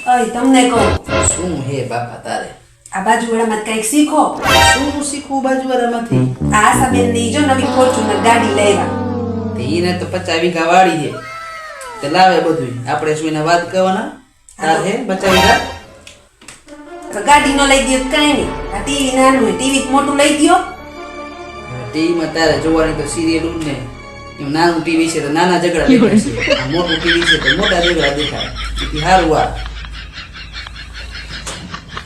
અય તમને કહું, શું હે બાપા તારે? આ બાજુવાળામાં કંઈક શીખો. શું શીખવું બાજુવાળામાંથી? આ આશાબેન ની જો નવી ફોર્ચ્યુનર ગાડી લેવા. તે ઈને તો 50 વીઘા વાડી છે, તે લાવે બધું. આપણે શું એને વાત કરવાના? તાર હે 50 વીઘા? તો ગાડી નો લઈ દયો કઈ નહીં. આ ટીવી નાનું ટીવી મોટું લઈ દયો. ટીવીમાં તારે જોવાની તો સિરિયલ ને એમ. નાનું ટીવી છે તો નાના ઝઘડા દેખાય છે, આ મોટું ટીવી છે તો મોટા ઝઘડા દેખાય. એ સારું આ.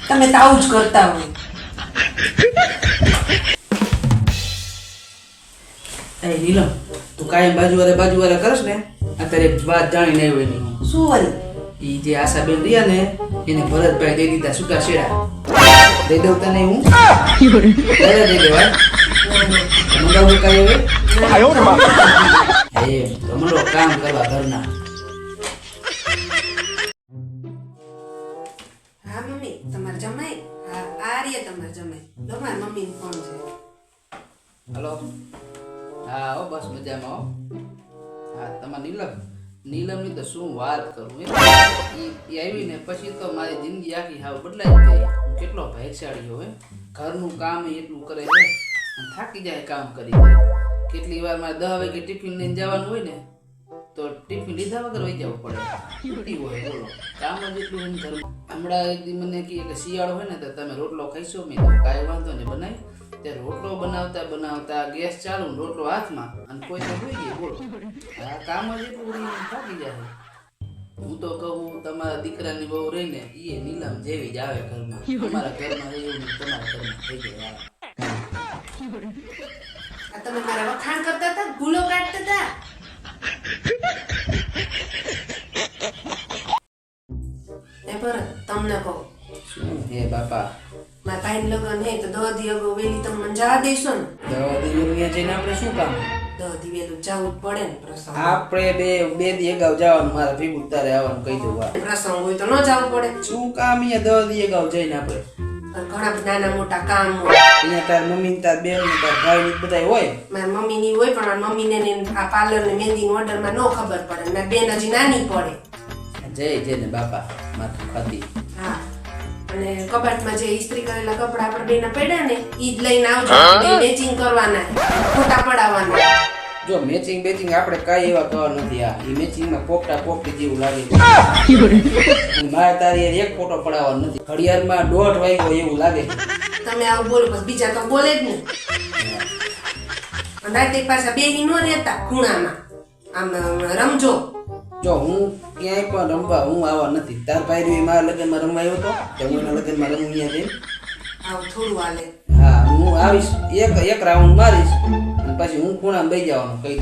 તમે તો આવું જ કરતા હોય. એ નીલમ, તું કાયમ બાજુવાળા કરસ ને, અત્યારે એક વાત જાણી નહીં હોય નહીં. શું વળી? ઈ જે આશાબેન રહ્યા ને એને ભરતભાઈ દઈ દીધા સૂકા શેડા. દઈ દઉં તને હું? દઈ દેવા. મંગાવું કાંઈ હવે? એમ તો મંડો કામ કરવા ઘરના. હા મમ્મી, તમાર જમાઈ? હા આ રે તમાર જમાઈ. લો માર મમ્મી નો ફોન છે. હલો. હા હો, બસ મજામાં હો. હા તમારે નીલમની તો શું વાત કરું. એ આવી ને પછી તો મારી જિંદગી આખી હાવ બદલાઈ ગઈ. હું કેટલો ભાગ્યશાળી હોય. ઘરનું કામ એટલું કરે છે અને થાકી જાય કામ કરી. કેટલી વાર મારે 10 વાગે ટિફિન લઈને જવાનું હોય ને તો ટિફિન લીધા વગર વહી જવું પડે. છૂટી હોય બોલો, કામ જ એટલું એમ ઘરમાં. હમણાં એક દી મને કહે કે શિયાળો હોય ને તો તમે રોટલો ખાઈશો? મેં તો કાંઈ વાંધો નહીં, બનાવી. તે રોટલો બનાવતા ગેસ ચાલુ, રોટલો હાથમાં, અને કોઈ તો હોઈ ગઈ બોલો. આ કામ જ એટલું બધું થાકી જાય. હું તો કહું તમારા દીકરાની બહુ રહીને એ નીલમ જેવી જ આવે ઘરમાં. તમારા ઘરમાં એવું તમારા ઘરમાં થઈ જાય. આ તમે મારા વખાણ કરતા હતા, ભૂલો કાઢતા હતા. એ ભરત, તમને કહું, શું હે બાપા? મારા ભાઈ લગ્ન હે તો 10 દી અગાઉ વેલી તમે મને જવા દેશો ને? દવા દીવરું જઈને આપણે શું કામ? 10 દી વેલું જવું જ પડે ને પ્રસંગ. આપણે બે દી અગાઉ જવાનું, મારા ભેગું તારે આવવાનું કહી દઉં. પ્રસંગ હોય તો ન જવું પડે. શું કામ અહીંયા 10 દી અગાઉ જઈને આપણે? ઘણા નાના મોટા કામ હોય. અહીંયા તાર મમ્મી તાર બેન તાર ભાઈ ની બધા હોય. મારી મમ્મી ની હોય પણ મારી મમ્મી ને આ પાર્લર ને મહેંદી નો ઓર્ડર માં ન ખબર પડે. મારી બેન હજી નાની પડે. જય ને બાપા માથું ખાતી. હા, અને કબાટમાં જે ઇસ્ત્રી કરેલા કપડા આપણે બેના પડ્યા ને ઈ જ લઈને આવજો. બે મેચિંગ કરવાના, ફોટા પડાવવાના. જો મેચિંગ આપણે કાઈ એવા કરવા નથી. આ ઈ મેચિંગ માં પોપટી જેવું લાગે. મારે તારી એક ફોટો પડાવવાનો નથી. ઘડિયાળમાં 1:30 વાગ્યો એવું લાગે. તમે આવું બોલો પછી બીજા તો બોલે જ નહીં. અને રાતે પાછા બેહી નો રહેતા ખૂણામાં, આમ રમજો. જો હું ક્યાંય પણ રમવા હું આવા નથી. તાર ભાઈ મારા લગ્નમાં રમવા આવ્યો હતો તો હું એના લગ્નમાં રમું અહીંયા જઈને. આવું થોડું હાલે. હા, હું આવીશ, એક રાઉન્ડ મારીશ અને પછી હું ખૂણામાં બેસી જવાનું કઈ.